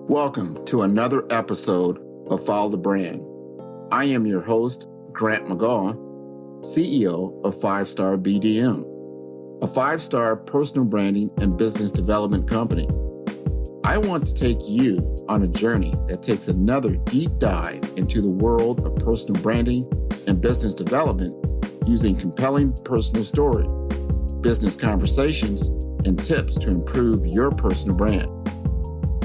Welcome to another episode of Follow the Brand. I am your host, Grant McGaw, CEO of 5-Star BDM, a 5-star personal branding and business development company. I want to take you on a journey that takes another deep dive into the world of personal branding and business development using compelling personal story, business conversations, and tips to improve your personal brand.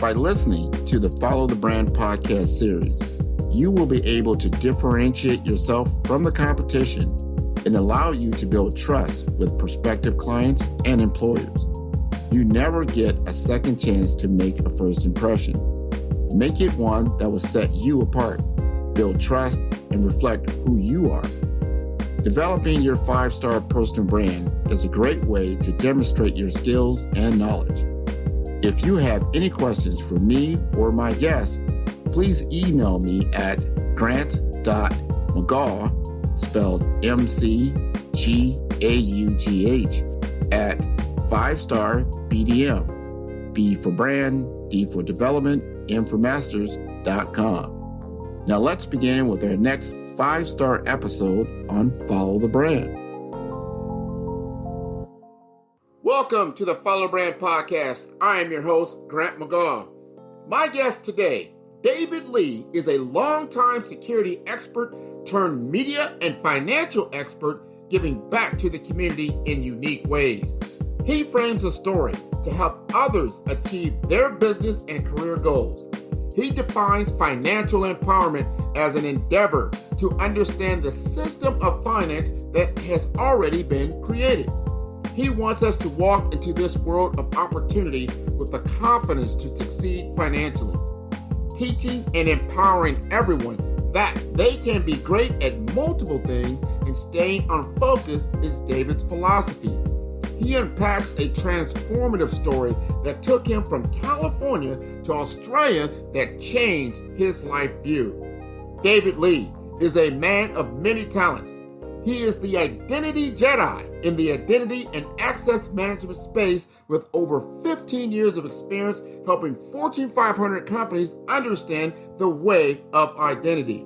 By listening to the Follow the Brand podcast series, you will be able to differentiate yourself from the competition and allow you to build trust with prospective clients and employers. You never get a second chance to make a first impression. Make it one that will set you apart, build trust, and reflect who you are. Developing your 5-star personal brand is a great way to demonstrate your skills and knowledge. If you have any questions for me or my guests, please email me at grant.mcgaugh, spelled M-C-G-A-U-G-H, at 5-star BDM, B for brand, D for development, M for masters.com. Now let's begin with our next 5-star episode on Follow the Brand. Welcome to the Follow the Brand podcast. I am your host, Grant McGaugh. My guest today, David Lee, is a longtime security expert turned media and financial expert giving back to the community in unique ways. He frames a story to help others achieve their business and career goals. He defines financial empowerment as an endeavor to understand the system of finance that has already been created. He wants us to walk into this world of opportunity with the confidence to succeed financially, teaching and empowering everyone that they can be great at multiple things and staying on focus is David's philosophy. He unpacks a transformative story that took him from California to Australia that changed his life view. David Lee is a man of many talents. He is the identity Jedi in the identity and access management space with over 15 years of experience helping Fortune 500 companies understand the way of identity.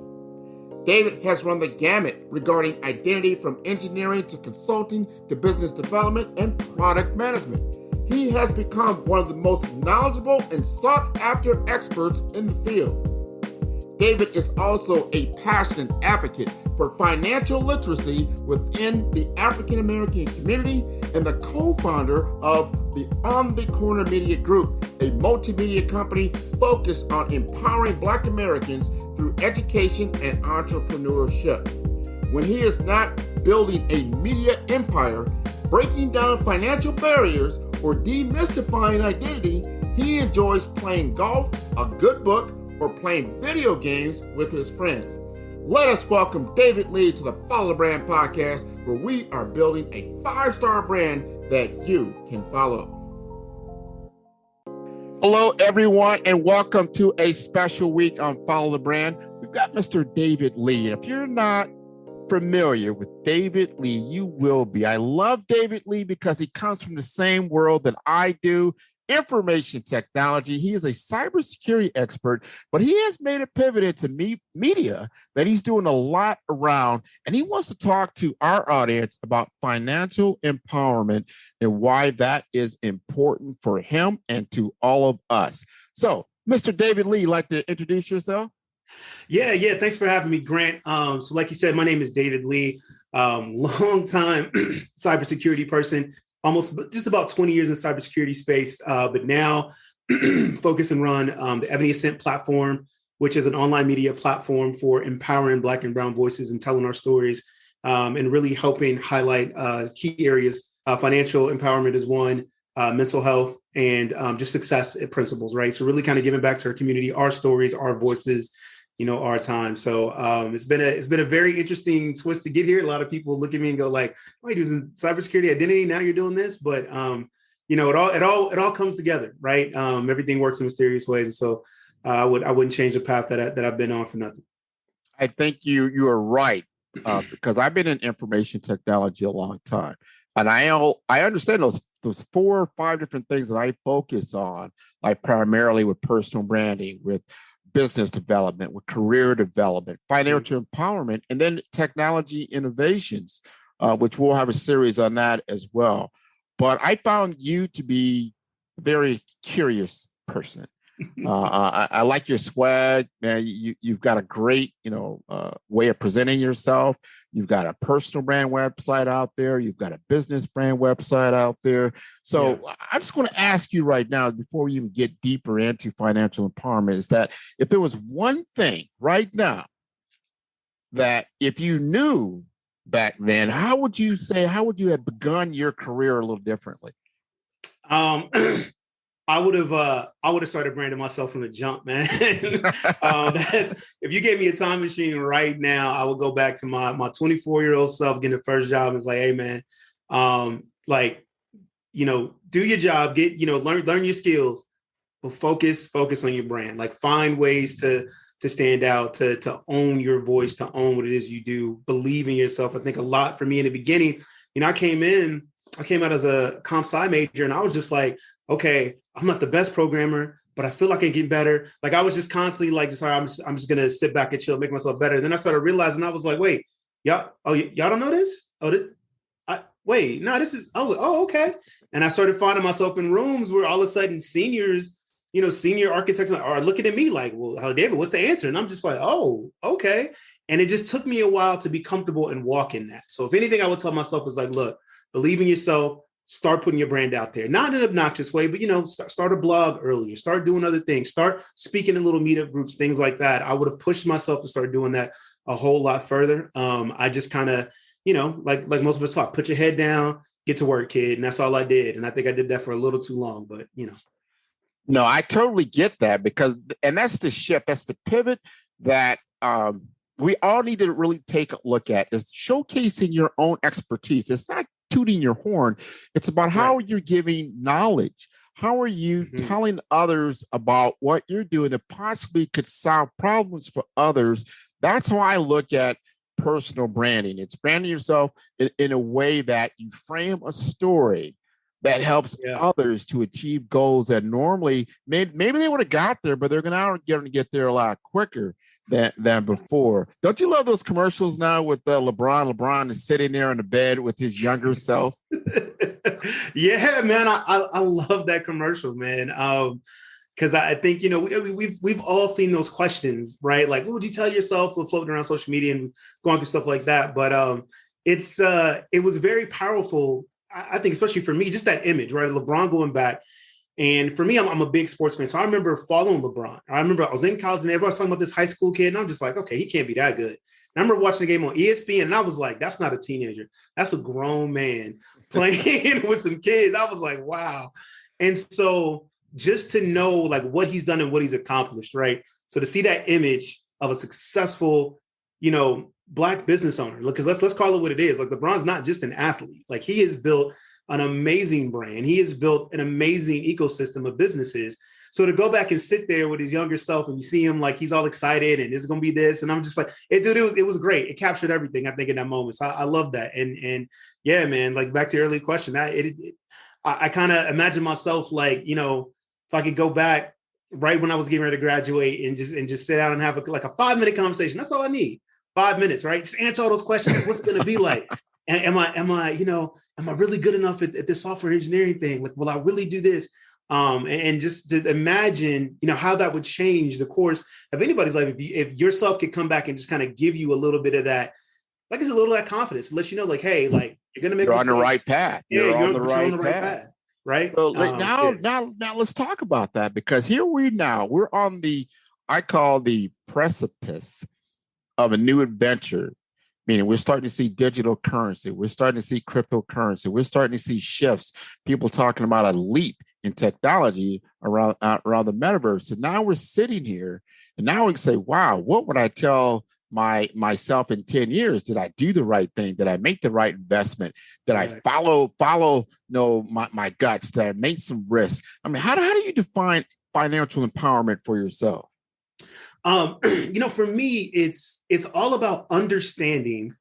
David has run the gamut regarding identity from engineering to consulting to business development and product management. He has become one of the most knowledgeable and sought-after experts in the field. David is also a passionate advocate for financial literacy within the African American community and the co-founder of the On the Corner Media Group, a multimedia company focused on empowering Black Americans through education and entrepreneurship. When he is not building a media empire, breaking down financial barriers, or demystifying identity, he enjoys playing golf, a good book, or playing video games with his friends. Let us welcome David Lee to the Follow the Brand podcast, where we are building a 5-star brand that you can follow. Hello, everyone, and welcome to a special week on Follow the Brand. We've got Mr. David Lee. If you're not familiar with David Lee, you will be. I love David Lee because he comes from the same world that I do. Information technology. He is a cybersecurity expert, but he has made a pivot into media that he's doing a lot around, and he wants to talk to our audience about financial empowerment and why that is important for him and to all of us. So, Mr. David Lee, you'd like to introduce yourself? Yeah. Thanks for having me, Grant. So like you said, my name is David Lee, long time cybersecurity person. Almost just about 20 years in cybersecurity space, but now focus and run the Ebony Ascent platform, which is an online media platform for empowering Black and Brown voices and telling our stories, and really helping highlight key areas. Financial empowerment is one, mental health, and just success principles, right? So really kind of giving back to our community, our stories, our voices, our time. So it's been a very interesting twist to get here. A lot of people look at me and go like, "Oh, you're doing cybersecurity identity, now you're doing this," but it all comes together, right? Everything works in mysterious ways, and so I wouldn't change the path that I've been on for nothing. I think you are right because I've been in information technology a long time, and I understand those those 4 or 5 different things that I focus on, like primarily with personal branding, with business development, with career development, financial empowerment, and then technology innovations, which we'll have a series on that as well. But I found you to be a very curious person. I like your swag, man. You've got a great, way of presenting yourself. You've got a personal brand website out there. You've got a business brand website out there. So I just want to ask you right now, before we even get deeper into financial empowerment, is that if there was one thing right now that if you knew back then, how would you have begun your career a little differently? I would have started branding myself from the jump, man. If you gave me a time machine right now, I would go back to my 24-year-old self, getting the first job. It's like, hey, man, do your job, learn your skills, but focus on your brand. Like, find ways to stand out, to own your voice, to own what it is you do. Believe in yourself. I think a lot for me in the beginning, I came out as a comp sci major, and I was just like, okay, I'm not the best programmer, but I feel like I can get better. Like, I was just constantly like, I'm just gonna sit back and chill, make myself better. And then I started realizing, I was like, wait, y'all don't know this? I was like, oh, okay. And I started finding myself in rooms where all of a sudden senior architects are looking at me like, well, David, what's the answer? And I'm just like, oh, okay. And it just took me a while to be comfortable and walk in that. So if anything, I would tell myself is like, look, believe in yourself. Start putting your brand out there, not in an obnoxious way, but, start a blog earlier, start doing other things, start speaking in little meetup groups, things like that. I would have pushed myself to start doing that a whole lot further. I just kind of, like most of us talk, put your head down, get to work, kid. And that's all I did. And I think I did that for a little too long, but. No, I totally get that and that's the shift, that's the pivot that we all need to really take a look at, is showcasing your own expertise. It's not tooting your horn. It's about how you're giving knowledge. How are you telling others about what you're doing that possibly could solve problems for others? That's how I look at personal branding. It's branding yourself in a way that you frame a story that helps others to achieve goals that normally maybe they would have got there, but they're going to get there a lot quicker than before. Don't you love those commercials now with LeBron? LeBron is sitting there on the bed with his younger self. Yeah, man, I love that commercial, man. Because I think we've all seen those questions, right? Like, what would you tell yourself? Floating around social media and going through stuff like that. But it was very powerful. I think, especially for me, just that image, right? LeBron going back. And for me, I'm a big sports fan. So I remember following LeBron. I remember I was in college and everybody was talking about this high school kid. And I'm just like, okay, he can't be that good. And I remember watching the game on ESPN and I was like, that's not a teenager. That's a grown man playing with some kids. I was like, wow. And so just to know like what he's done and what he's accomplished, right? So to see that image of a successful, Black business owner, because let's call it what it is. Like, LeBron's not just an athlete. Like, he has built an amazing brand. He has built an amazing ecosystem of businesses. So to go back and sit there with his younger self and you see him like he's all excited and it's going to be this. And I'm just like, it was great. It captured everything, I think, in that moment. So I love that. And yeah, man, like back to your earlier question, I kind of imagine myself like, if I could go back right when I was getting ready to graduate and just sit down and have a 5-minute conversation. That's all I need. 5 minutes, right? Just answer all those questions. What's it going to be like? And am I really good enough at this software engineering thing? Like, will I really do this? And just to imagine, how that would change the course of anybody's life. If yourself could come back and just kind of give you a little bit of that, like, it's a little of that confidence to let you know, like, hey, like, you're going to make you're on the right path. Yeah, you're on the right path. Right. So now let's talk about that, because here we're on I call the precipice of a new adventure. Meaning we're starting to see digital currency. We're starting to see cryptocurrency. We're starting to see shifts. People talking about a leap in technology around the metaverse. And now we're sitting here and now we can say, wow, what would I tell myself in 10 years? Did I do the right thing? Did I make the right investment? Did I follow my guts? Did I make some risks? I mean, how do you define financial empowerment for yourself? For me, it's all about understanding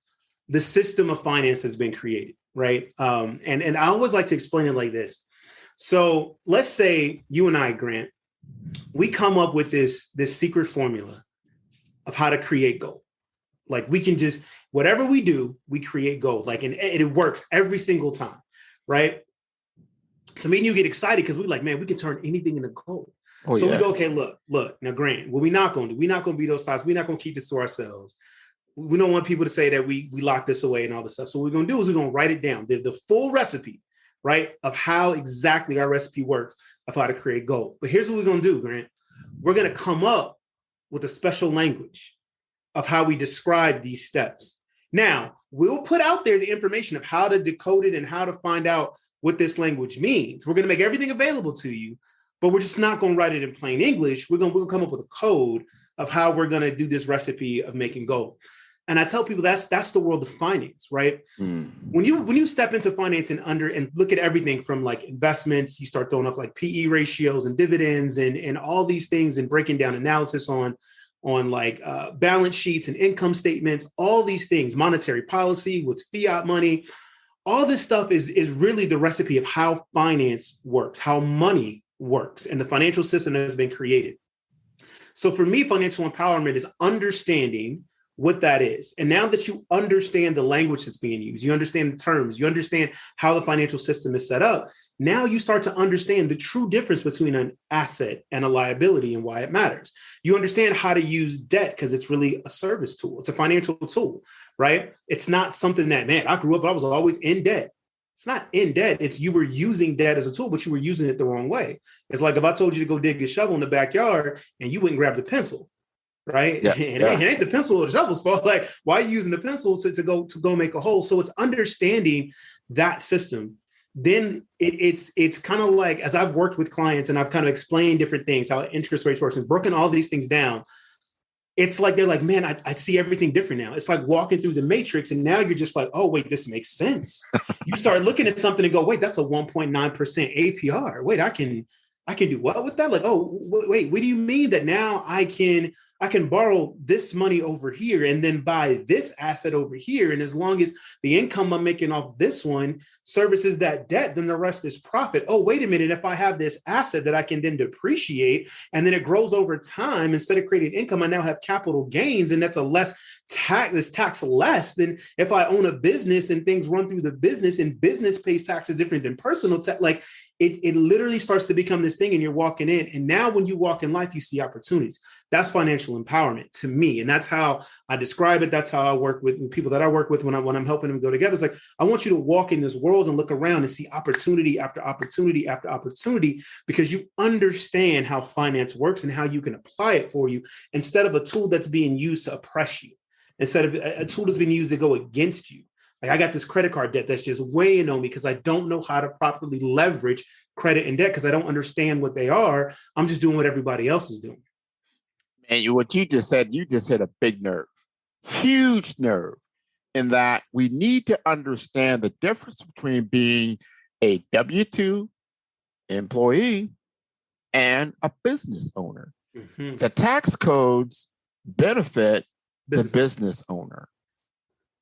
the system of finance that's been created, right? And I always like to explain it like this. So let's say you and I, Grant, we come up with this secret formula of how to create gold. Like we can just, whatever we do, we create gold. Like, and it works every single time, right? So me and you get excited because we're like, man, we can turn anything into gold. We go, okay, look, now Grant, what we're not going to do, we're not going to be those types. We're not going to keep this to ourselves. We don't want people to say that we lock this away and all this stuff. So what we're going to do is we're going to write it down. The full recipe, right, of how exactly our recipe works of how to create gold. But here's what we're going to do, Grant. We're going to come up with a special language of how we describe these steps. Now, we'll put out there the information of how to decode it and how to find out what this language means. We're going to make everything available to you, but we're just not going to write it in plain English. We're going to come up with a code of how we're going to do this recipe of making gold. And I tell people that's the world of finance, right? When you step into finance and look at everything from like investments, you start throwing up like PE ratios and dividends and all these things and breaking down analysis on like balance sheets and income statements, all these things, monetary policy, what's fiat money, all this stuff is really the recipe of how finance works, how money works, and the financial system that has been created. So for me, financial empowerment is understanding what that is. And now that you understand the language that's being used, you understand the terms, you understand how the financial system is set up, now you start to understand the true difference between an asset and a liability and why it matters. You understand how to use debt because it's really a service tool. It's a financial tool, right? It's not something that, man, I grew up, I was always in debt. It's not in debt. It's you were using debt as a tool, but you were using it the wrong way. It's like if I told you to go dig a shovel in the backyard and you wouldn't grab the pencil, right? Yeah, and it ain't the pencil or the shovel's fault. Like, why are you using the pencil to go make a hole? So it's understanding that system. Then it's kind of like, as I've worked with clients and I've kind of explained different things, how interest rates works and broken all these things down. It's like, they're like, man, I see everything different now. It's like walking through the matrix. And now you're just like, oh, wait, this makes sense. You start looking at something and go, wait, that's a 1.9% APR. Wait, I can do what with that? Like, oh, wait, what do you mean that now I can borrow this money over here and then buy this asset over here? And as long as the income I'm making off this one services that debt, then the rest is profit. Oh, wait a minute. If I have this asset that I can then depreciate and then it grows over time, instead of creating income, I now have capital gains. And that's a less tax, this tax less than if I own a business and things run through the business and business pays taxes different than personal tax. Like, it literally starts to become this thing and you're walking in. And now when you walk in life, you see opportunities. That's financial empowerment to me. And that's how I describe it. That's how I work with people that I work with when I'm helping them go together. It's like, I want you to walk in this world and look around and see opportunity after opportunity after opportunity, because you understand how finance works and how you can apply it for you instead of a tool that's being used to oppress you, instead of a tool that's being used to go against you. Like, I got this credit card debt that's just weighing on me because I don't know how to properly leverage credit and debt because I don't understand what they are. I'm just doing what everybody else is doing. And what you just said, you just hit a big nerve, huge nerve, in that we need to understand the difference between being a W-2 employee and a business owner. Mm-hmm. The tax codes benefit the business owner,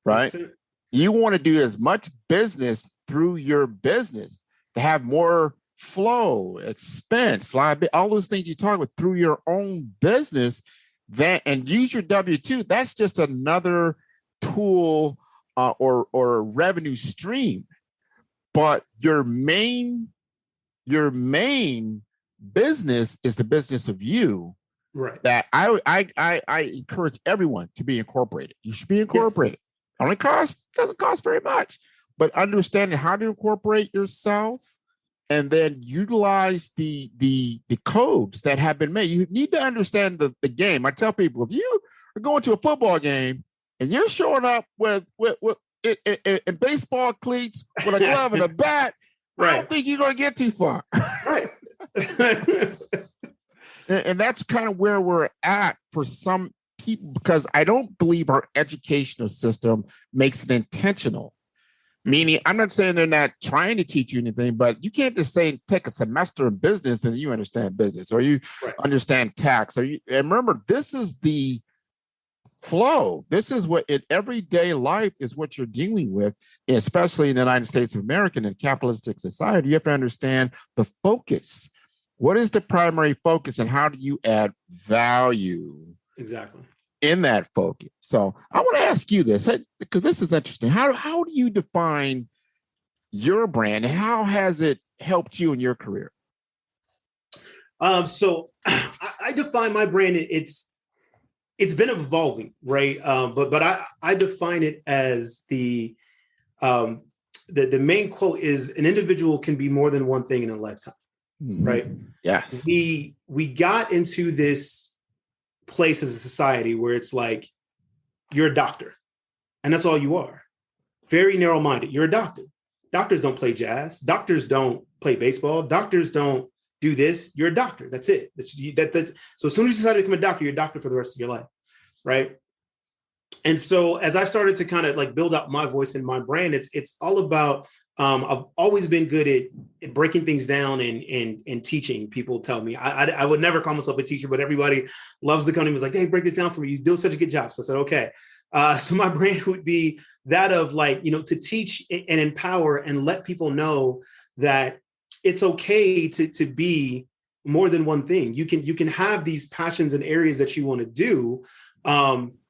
right? 100%. You want to do as much business through your business to have more flow, expense, liability, all those things you talk about through your own business, and use your W-2. That's just another tool or revenue stream. But your main business is the business of you. Right. That I encourage everyone to be incorporated. You should be incorporated. Yes. Doesn't cost very much, but understanding how to incorporate yourself and then utilize the codes that have been made. You need to understand the game. I tell people, if you are going to a football game and you're showing up with in baseball cleats with a glove and a bat, right, I don't think you're going to get too far. Right. And that's kind of where we're at for some people, because I don't believe our educational system makes it intentional. Meaning, I'm not saying they're not trying to teach you anything, but you can't just say take a semester in business and you understand business or you understand tax. And remember, this is the flow. This is what in everyday life is what you're dealing with, especially in the United States of America in a capitalistic society. You have to understand the focus. What is the primary focus and how do you add value? Exactly. In that focus. So I want to ask you this, because this is interesting. How do you define your brand and how has it helped you in your career? So I define my brand. It's been evolving, right? But I define it as the main quote is an individual can be more than one thing in a lifetime, right? Yes. We got into this place as a society where it's like you're a doctor and that's all you are. Very narrow-minded. You're a doctor. Doctors don't play jazz. Doctors don't play baseball. Doctors don't do this. You're a doctor. That's it. So as soon as you decide to become a doctor, you're a doctor for the rest of your life, right? And so as I started to kind of like build out my voice and my brand, it's all about I've always been good at breaking things down and teaching. People tell me I would never call myself a teacher, but everybody loves to come to me. Was like, hey, break this down for me. You do such a good job. So I said, okay. So my brand would be that of like, to teach and empower and let people know that it's okay to be more than one thing. You can have these passions and areas that you want to do.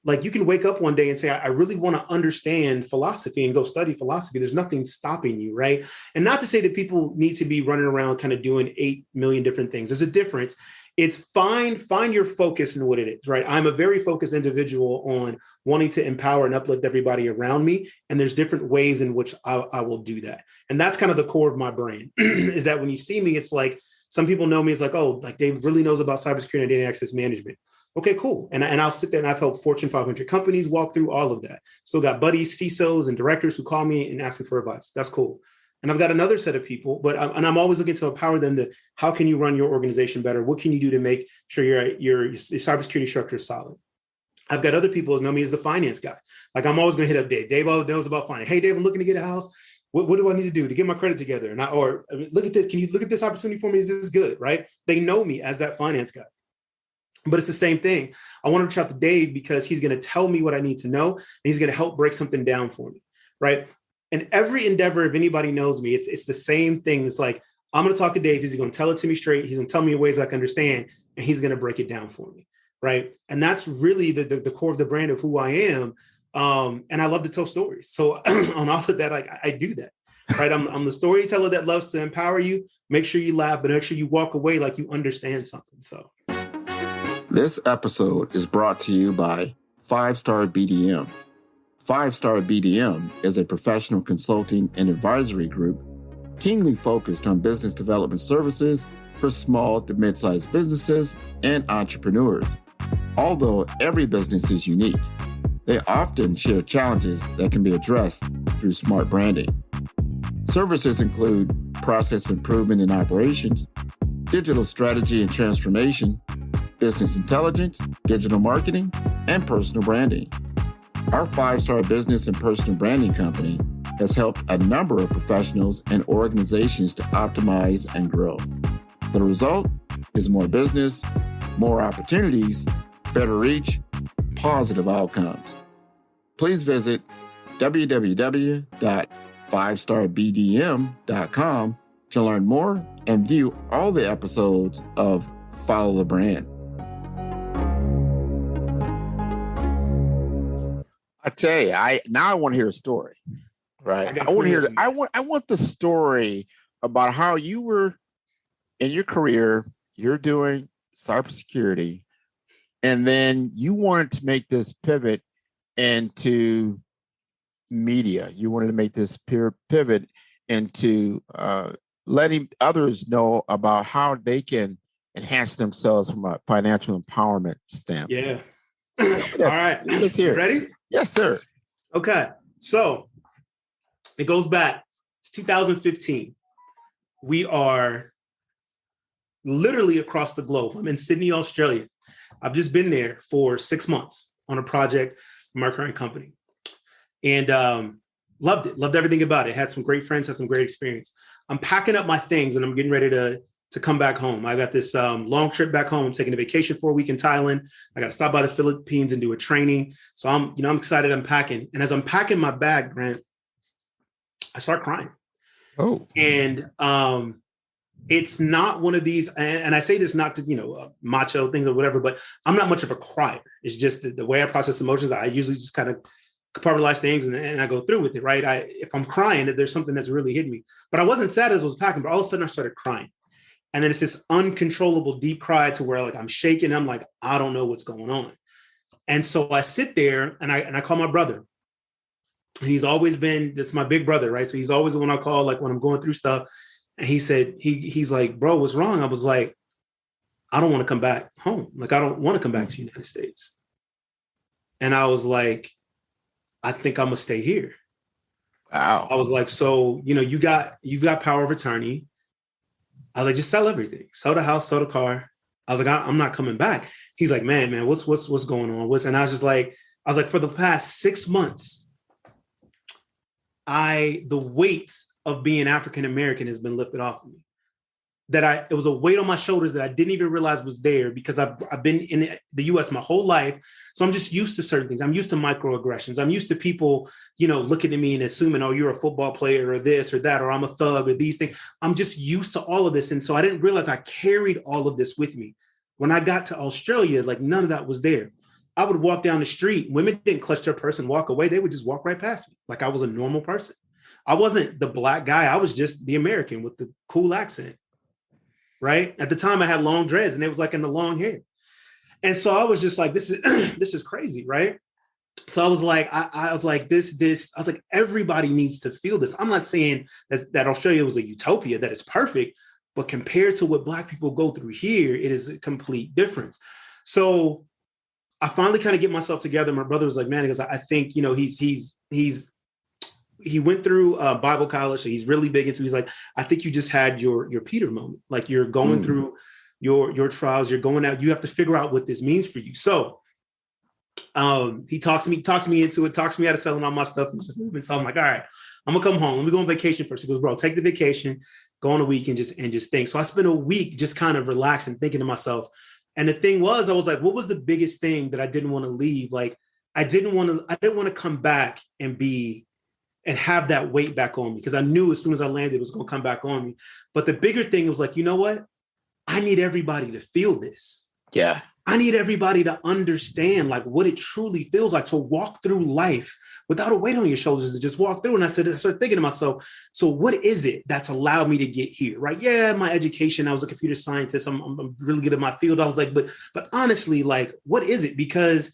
Like you can wake up one day and say, I really want to understand philosophy and go study philosophy. There's nothing stopping you, right? And not to say that people need to be running around kind of doing 8 million different things. There's a difference. It's find your focus in what it is, right? I'm a very focused individual on wanting to empower and uplift everybody around me. And there's different ways in which I will do that. And that's kind of the core of my brand is that when you see me, it's like, some people know me as like, oh, like Dave really knows about cybersecurity and data access management. Okay, cool. And I'll sit there and I've helped Fortune 500 companies walk through all of that. Still got buddies, CISOs and directors who call me and ask me for advice. That's cool. And I've got another set of people, but I'm always looking to empower them to how can you run your organization better? What can you do to make sure your cybersecurity structure is solid? I've got other people who know me as the finance guy. Like I'm always going to hit up Dave. Dave always knows about finance. Hey, Dave, I'm looking to get a house. What do I need to do to get my credit together? And look at this. Can you look at this opportunity for me? Is this good? Right? They know me as that finance guy. But it's the same thing. I want to reach out to Dave because he's going to tell me what I need to know. And he's going to help break something down for me. Right. And every endeavor, if anybody knows me, it's the same thing. It's like, I'm going to talk to Dave. He's going to tell it to me straight. He's going to tell me in ways I can understand. And he's going to break it down for me. Right. And that's really the core of the brand of who I am. And I love to tell stories. So on all of that, I do that. Right. I'm the storyteller that loves to empower you. Make sure you laugh, but make sure you walk away like you understand something. So. This episode is brought to you by 5-Star BDM. 5-Star BDM is a professional consulting and advisory group keenly focused on business development services for small to mid-sized businesses and entrepreneurs. Although every business is unique, they often share challenges that can be addressed through smart branding. Services include process improvement in operations, digital strategy and transformation, business intelligence, digital marketing, and personal branding. Our 5-Star business and personal branding company has helped a number of professionals and organizations to optimize and grow. The result is more business, more opportunities, better reach, positive outcomes. Please visit www.5starbdm.com to learn more and view all the episodes of Follow the Brand. I tell you, I want to hear a story, right? I want the story about how you were in your career, you're doing cybersecurity, and then you wanted to make this pivot into media. You wanted to make this pivot into letting others know about how they can enhance themselves from a financial empowerment standpoint. Yeah. All right. Let's hear it. Ready? Yes, sir. Okay. So it goes back. It's 2015. We are literally across the globe. I'm in Sydney, Australia. I've just been there for 6 months on a project from our current company. And loved it. Loved everything about it. Had some great friends, had some great experience. I'm packing up my things and I'm getting ready to to come back home. I got this long trip back home. I'm taking a vacation for a week in Thailand. I got to stop by the Philippines and do a training. So I'm excited. I'm packing. And as I'm packing my bag, Grant, I start crying. Oh, and it's not one of these, and I say this not to, macho things or whatever, but I'm not much of a crier. It's just the way I process emotions. I usually just kind of compartmentalize things and I go through with it, right? If I'm crying, there's something that's really hitting me. But I wasn't sad as I was packing, but all of a sudden I started crying. And then it's this uncontrollable deep cry to where like I'm shaking. I'm like, I don't know what's going on. And so I sit there and I call my brother. He's always been, this is my big brother, right? So he's always the one I call like when I'm going through stuff. And he said, he's like, bro, what's wrong? I was like, I don't want to come back home. Like, I don't want to come back to the United States. And I was like, I think I'm gonna stay here. wow. I was like, so, you've got power of attorney. I was like, just sell everything. Sell the house, sell the car. I was like, I'm not coming back. He's like, man, what's going on? And I was like, for the past 6 months, the weight of being African-American has been lifted off of me. It was a weight on my shoulders that I didn't even realize was there because I've been in the US my whole life. So I'm just used to certain things. I'm used to microaggressions. I'm used to people, looking at me and assuming, oh, you're a football player or this or that, or I'm a thug or these things. I'm just used to all of this. And so I didn't realize I carried all of this with me. When I got to Australia, like none of that was there. I would walk down the street. Women didn't clutch their purse and walk away. They would just walk right past me. Like I was a normal person. I wasn't the black guy. I was just the American with the cool accent. Right. At the time I had long dreads and it was like in the long hair. And so I was just like, this is crazy. Right. So I was like, I was like, everybody needs to feel this. I'm not saying that Australia was a utopia, that it's perfect, but compared to what Black people go through here, it is a complete difference. So I finally kind of get myself together. My brother was like, man, because I think, he went through Bible college, so he's really big into. He's like, I think you just had your Peter moment. Like you're going through your trials. You're going out. You have to figure out what this means for you. So he talks me into it. Talks me out of selling all my stuff. And so I'm like, all right, I'm gonna come home. Let me go on vacation first. He goes, bro, take the vacation, go on a week and just think. So I spent a week just kind of relaxing, thinking to myself. And the thing was, I was like, what was the biggest thing that I didn't want to leave? Like I didn't want to come back and have that weight back on me because I knew as soon as I landed, it was going to come back on me. But the bigger thing was like, you know what? I need everybody to feel this. Yeah. I need everybody to understand like what it truly feels like to walk through life without a weight on your shoulders, to just walk through. And I started thinking to myself, so what is it that's allowed me to get here? Right. Yeah. My education, I was a computer scientist. I'm really good at my field. I was like, but honestly, like, what is it? Because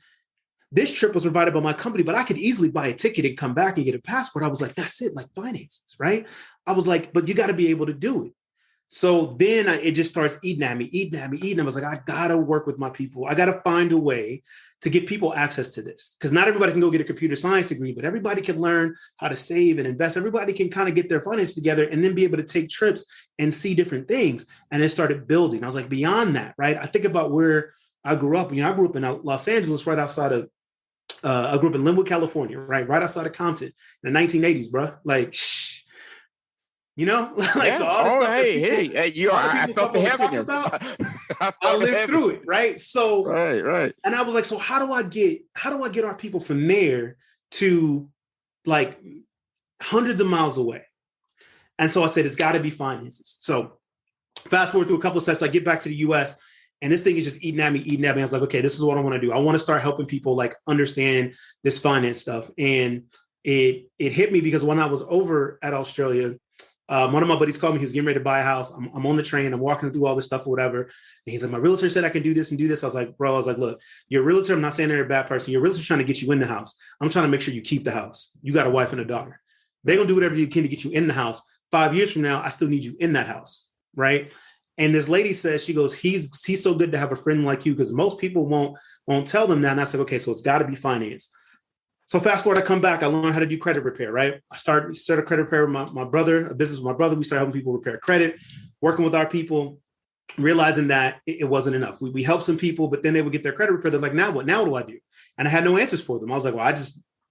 this trip was provided by my company, but I could easily buy a ticket and come back and get a passport. I was like, that's it, like finances, right? I was like, but you got to be able to do it. So then it just starts eating at me. I was like, I got to work with my people. I got to find a way to get people access to this because not everybody can go get a computer science degree, but everybody can learn how to save and invest. Everybody can kind of get their finances together and then be able to take trips and see different things. And it started building. I was like, beyond that, right? I think about where I grew up. I grew up in Los Angeles, right outside of I grew up in Linwood, California, right outside of Compton in the 1980s, bro. Like, like yeah. so all the stuff. Hey, I felt the heaviness. I lived through it, right? So, right. And I was like, so how do I get our people from there to like hundreds of miles away? And so I said, it's got to be finances. So fast forward through a couple of steps, I get back to the U.S. And this thing is just eating at me. I was like, okay, this is what I want to do. I want to start helping people like understand this finance stuff. And it hit me because when I was over at Australia, one of my buddies called me. He was getting ready to buy a house. I'm on the train. I'm walking through all this stuff or whatever. And he's like, my realtor said I can do this and do this. I was like, bro, look, you're a realtor. I'm not saying they're a bad person. Your realtor's trying to get you in the house. I'm trying to make sure you keep the house. You got a wife and a daughter. They're going to do whatever you can to get you in the house. 5 years from now, I still need you in that house. Right. And this lady says, she goes, he's so good to have a friend like you because most people won't tell them that. And I said, okay, so it's got to be finance. So fast forward, I come back, I learned how to do credit repair, right? I started credit repair with my brother, a business with my brother. We started helping people repair credit, working with our people, realizing that it wasn't enough. We helped some people, but then they would get their credit repair. They're like, now what? Now what do I do? And I had no answers for them. I was like, well,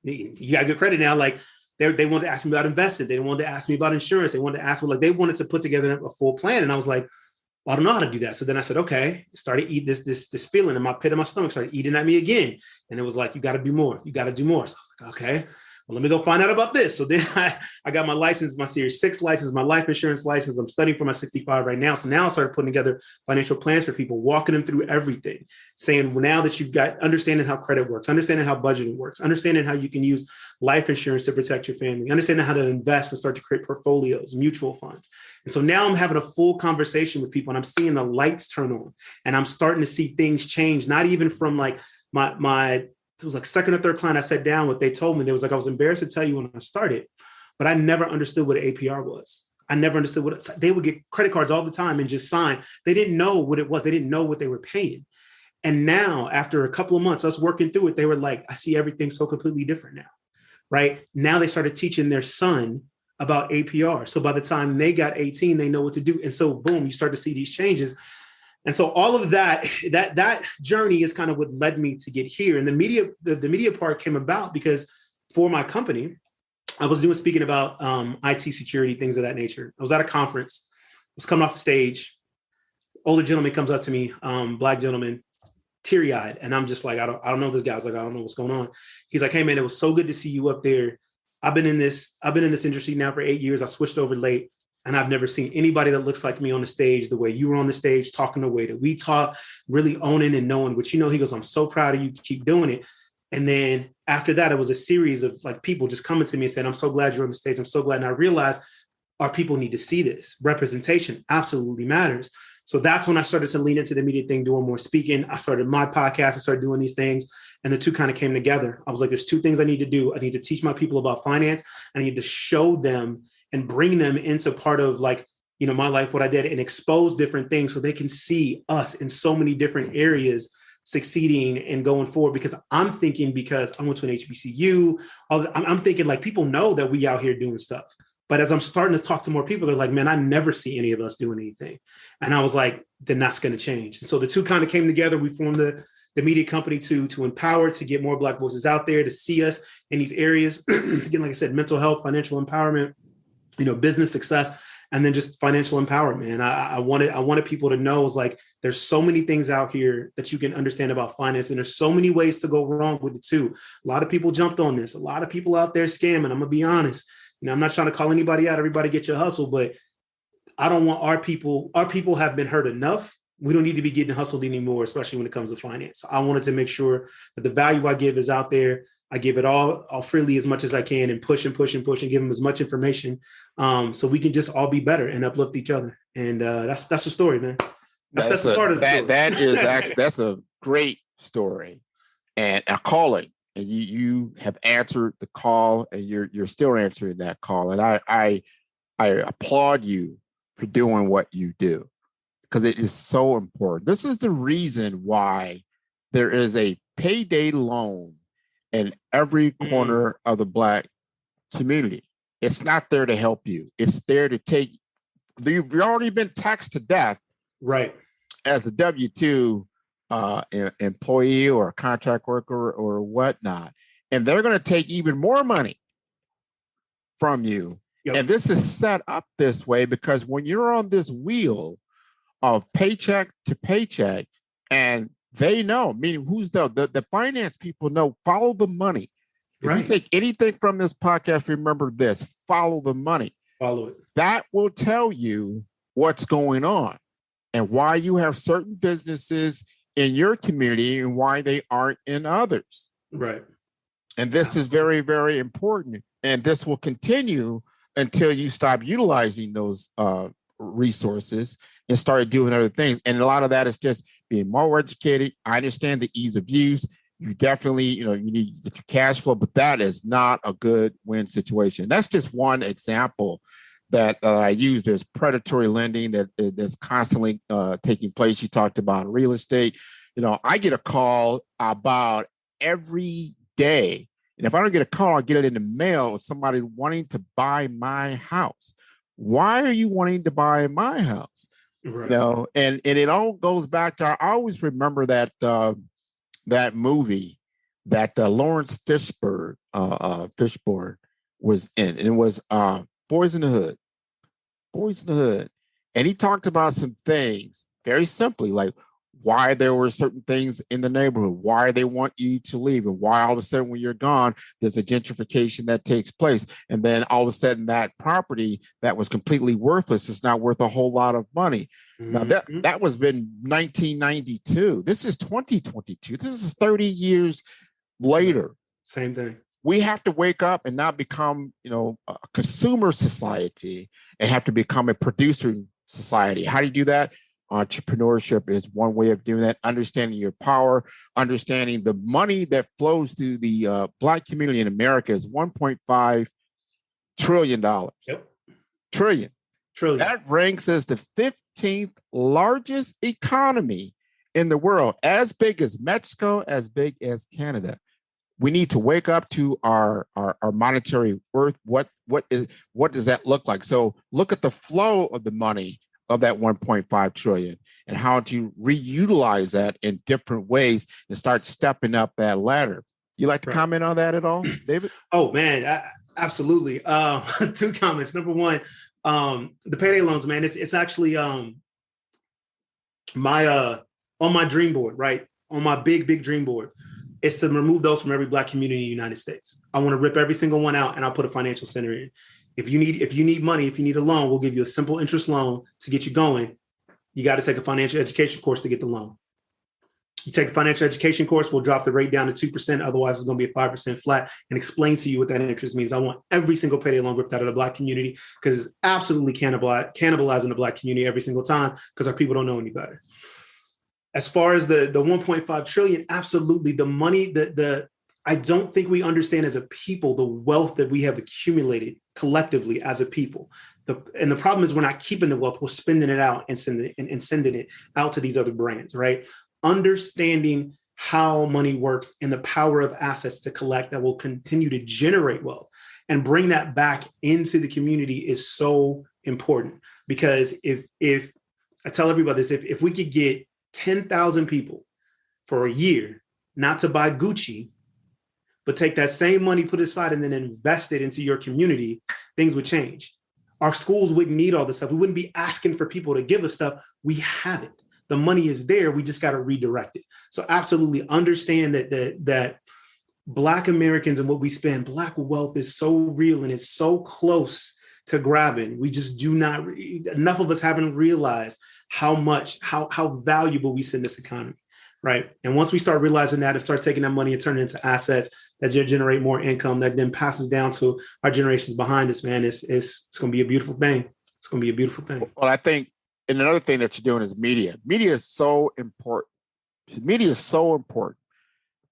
you got good credit now. Like they wanted to ask me about investing. They wanted to ask me about insurance. They wanted to ask me, like, they wanted to put together a full plan. And I was like, well, I don't know how to do that. So then I said, okay, started eat this feeling in my pit of my stomach started eating at me again. And it was like, you got to do more. You got to do more. So I was like, okay, well, let me go find out about this. So then I got my license, my Series 6 license, my life insurance license. I'm studying for my 65 right now. So now I started putting together financial plans for people, walking them through everything, saying, well, now that you've got understanding how credit works, understanding how budgeting works, understanding how you can use life insurance to protect your family, understanding how to invest and start to create portfolios, mutual funds. And so now I'm having a full conversation with people and I'm seeing the lights turn on and I'm starting to see things change, not even from like my it was like second or third client I sat down with, they told me, they was like, I was embarrassed to tell you when I started, but I never understood what an APR was. I never understood they would get credit cards all the time and just sign. They didn't know what it was. They didn't know what they were paying. And now after a couple of months, us working through it, they were like, I see everything so completely different now, right? Now they started teaching their son about APR. So by the time they got 18, they know what to do. And so boom, you start to see these changes. And so all of that journey is kind of what led me to get here. And the media part came about because for my company, I was speaking about IT security, things of that nature. I was at a conference, I was coming off the stage. Older gentleman comes up to me, Black gentleman, teary-eyed. And I'm just like, I don't know this guy. I was like, I don't know what's going on. He's like, hey man, it was so good to see you up there. I've been in this industry now for 8 years. I switched over late. And I've never seen anybody that looks like me on the stage, the way you were on the stage, talking the way that we talk, really owning and knowing what, he goes, I'm so proud of you, keep doing it. And then after that, it was a series of like people just coming to me and saying, I'm so glad you're on the stage. I'm so glad. And I realized our people need to see this. Representation absolutely matters. So that's when I started to lean into the media thing, doing more speaking. I started my podcast. I started doing these things. And the two kind of came together. I was like, there's two things I need to do. I need to teach my people about finance. I need to show them and bring them into part of like, my life, what I did, and expose different things so they can see us in so many different areas succeeding and going forward. Because I went to an HBCU, I'm thinking like people know that we out here doing stuff. But as I'm starting to talk to more people, they're like, man, I never see any of us doing anything. And I was like, then that's going to change. And so the two kind of came together. We formed the media company to empower, to get more Black voices out there, to see us in these areas. Again, like I said, mental health, financial empowerment, business success, and then just financial empowerment. And I wanted people to know, is like, there's so many things out here that you can understand about finance. And there's so many ways to go wrong with it too. A lot of people jumped on this. A lot of people out there scamming. I'm gonna be honest. I'm not trying to call anybody out. Everybody get your hustle, but I don't want our people have been hurt enough. We don't need to be getting hustled anymore, especially when it comes to finance. I wanted to make sure that the value I give is out there. I give it all freely as much as I can, and push and give them as much information so we can just all be better and uplift each other. And that's the story, man. That's a part of the story. That is actually, that's a great story and a calling. And you have answered the call, and you're still answering that call. And I applaud you for doing what you do, because it is so important. This is the reason why there is a payday loan in every corner of the Black community. It's not there to help you. It's there to take, you've already been taxed to death, right, as a W-2 employee or a contract worker or whatnot. And they're going to take even more money from you. Yep. And this is set up this way because when you're on this wheel of paycheck to paycheck, and they know, meaning who's the finance people know, follow the money. If you take anything from this podcast, remember this: follow the money. Follow it. That will tell you what's going on and why you have certain businesses in your community and why they aren't in others. Right. And this is very, very important. And this will continue until you stop utilizing those resources and start doing other things. And a lot of that is just being more educated. I understand the ease of use. You definitely, you need to get your cash flow, but that is not a good win situation. That's just one example that I use. There's predatory lending that's constantly taking place. You talked about real estate. I get a call about every day. And if I don't get a call, I get it in the mail with somebody wanting to buy my house. Why are you wanting to buy my house? Right. And it all goes back to, I always remember that movie that Lawrence Fishburne was in. And it was Boys in the Hood. And he talked about some things very simply, like why there were certain things in the neighborhood, why they want you to leave, and why all of a sudden when you're gone, there's a gentrification that takes place. And then all of a sudden that property that was completely worthless is now worth a whole lot of money. Now that was been 1992. This is 2022. This is 30 years later. Same thing. We have to wake up and not become, a consumer society and have to become a producer society. How do you do that? Entrepreneurship is one way of doing that. Understanding your power, understanding the money that flows through the Black community in America is $1.5 trillion. Yep. Trillion. Trillion. That ranks as the 15th largest economy in the world, as big as Mexico, as big as Canada. We need to wake up to our monetary worth. What does that look like? So look at the flow of the money of that 1.5 trillion and how to reutilize that in different ways and start stepping up that ladder. You like to comment on that at all, David? Oh man, absolutely. 2 comments. Number one, the payday loans, man. It's actually my on my dream board, right? On my big dream board. It's to remove those from every Black community in the United States. I want to rip every single one out and I'll put a financial center in. If you need money, if you need a loan, we'll give you a simple interest loan to get you going. You got to take a financial education course to get the loan. You take a financial education course, we'll drop the rate down to 2%. Otherwise, it's going to be a 5% flat and explain to you what that interest means. I want every single payday loan ripped out of the Black community because it's absolutely cannibalizing the Black community every single time because our people don't know any better. As far as the 1.5 trillion, absolutely. The money I don't think we understand as a people the wealth that we have accumulated collectively as a people. And the problem is we're not keeping the wealth, we're spending it out and sending it out to these other brands, right? Understanding how money works and the power of assets to collect that will continue to generate wealth and bring that back into the community is so important. Because if I tell everybody this, if we could get 10,000 people for a year not to buy Gucci, but take that same money, put it aside, and then invest it into your community, things would change. Our schools wouldn't need all this stuff. We wouldn't be asking for people to give us stuff. We have it. The money is there. We just got to redirect it. So absolutely understand that Black Americans and what we spend, Black wealth is so real and it's so close to grabbing. We just do not, enough of us haven't realized how valuable we send this economy, right? And once we start realizing that and start taking that money and turning it into assets that generate more income that then passes down to our generations behind us, man, it's going to be a beautiful thing. It's going to be a beautiful thing. Well, I think, and another thing that you're doing is media. Media is so important. Media is so important.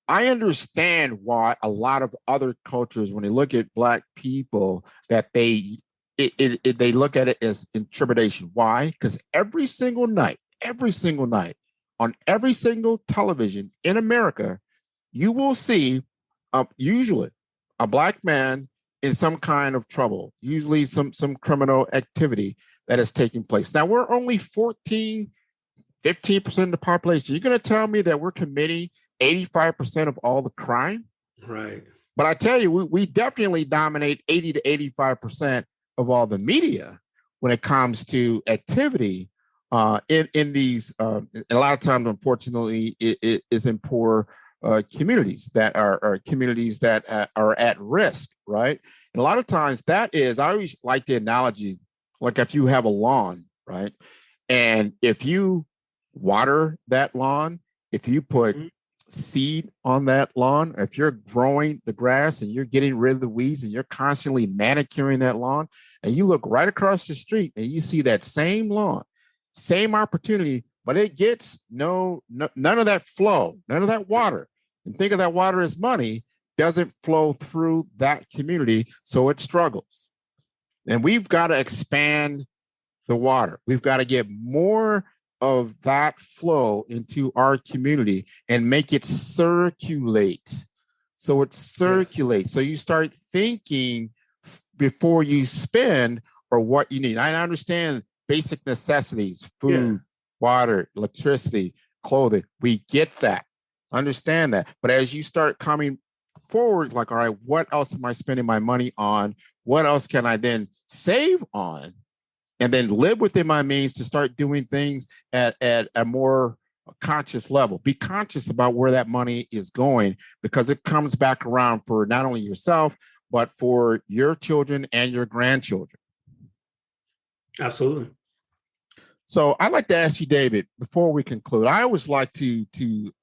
I understand why a lot of other cultures, when they look at Black people, that they look at it as intimidation. Why? Because every single night, on every single television in America, you will see usually a Black man in some kind of trouble, usually some criminal activity that is taking place. Now, we're only 15% of the population. You're going to tell me that we're committing 85% of all the crime? Right. But I tell you, we definitely dominate 80 to 85% of all the media when it comes to activity in these, a lot of times, unfortunately, it is in poor communities that are communities that are at risk, right? And a lot of times that is, I always like the analogy, like if you have a lawn, right? And if you water that lawn, if you put seed on that lawn, or if you're growing the grass and you're getting rid of the weeds and you're constantly manicuring that lawn, and you look right across the street and you see that same lawn, same opportunity, but it gets none of that flow, none of that water. And think of that water as money, doesn't flow through that community, so it struggles. And we've got to expand the water. We've got to get more of that flow into our community and make it circulate. So it circulates. Yes. So you start thinking before you spend or what you need. I understand basic necessities, food, water, electricity, clothing. We get that. Understand that. But as you start coming forward, like, all right, what else am I spending my money on? What else can I then save on? and then live within my means to start doing things at a more conscious level. Be conscious about where that money is going, because it comes back around for not only yourself, but for your children and your grandchildren. Absolutely. So I'd like to ask you, David, before we conclude, I always like to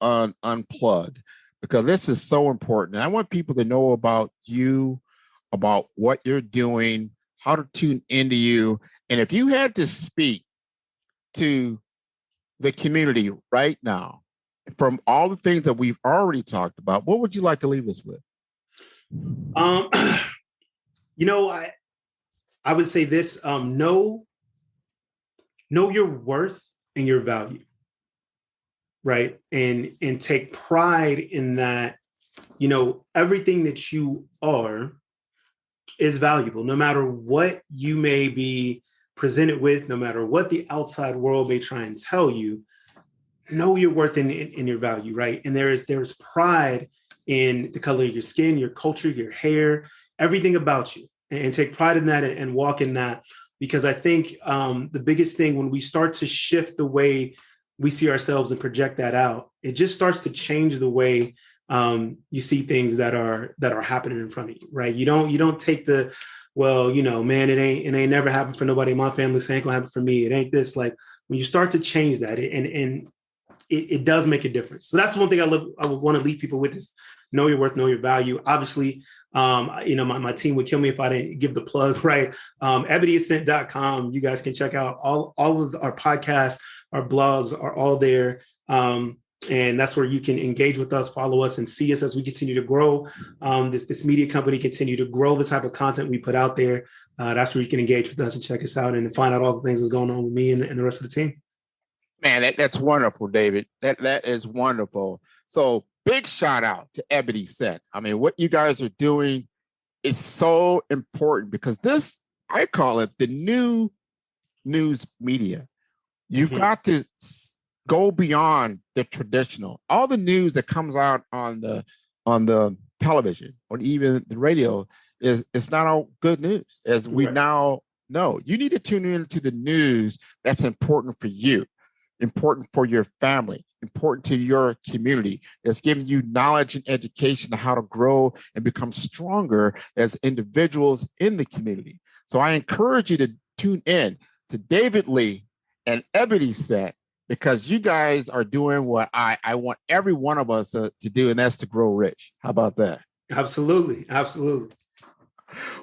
unplug, because this is so important. And I want people to know about you, about what you're doing, how to tune into you. And if you had to speak to the community right now, from all the things that we've already talked about, what would you like to leave us with? I would say this, know your worth and your value, right? And take pride in that, everything that you are is valuable, no matter what you may be presented with, no matter what the outside world may try and tell you. Know your worth and your value, right? And there's pride in the color of your skin, your culture, your hair, everything about you, and take pride in that and walk in that. Because I think the biggest thing, when we start to shift the way we see ourselves and project that out, it just starts to change the way you see things that are happening in front of you, right? You don't take the, well, man, it ain't never happened for nobody in my family, so it ain't gonna happen for me. It ain't this. Like, when you start to change that, it does make a difference. So that's one thing I would want to leave people with, is know your worth, know your value. Obviously, my team would kill me if I didn't give the plug, right? EbonyAscent.com. You guys can check out all of our podcasts, our blogs are all there. And that's where you can engage with us, follow us, and see us as we continue to grow. This media company continue to grow the type of content we put out there. That's where you can engage with us and check us out and find out all the things that's going on with me and the rest of the team. Man, that's wonderful, David. That is wonderful. So big shout out to Ebony Ascent. I mean, what you guys are doing is so important, because this, I call it the new news media. You've got to go beyond the traditional. All the news that comes out on the television or even the radio it's not all good news, as we now know. You need to tune into the news that's important for you, important for your family, important to your community, that's giving you knowledge and education on how to grow and become stronger as individuals in the community. So I encourage you to tune in to David Lee and Ebony Ascent, because you guys are doing what I want every one of us to do, and that's to grow rich. How about that? Absolutely. Absolutely.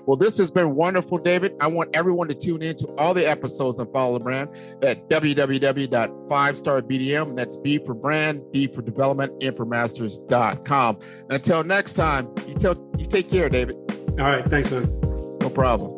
Well, this has been wonderful, David. I want everyone to tune in to all the episodes on Follow the Brand at www.5starbdm. That's B for brand, D for development, M for masters.com. Until next time, you take care, David. All right. Thanks, man. No problem.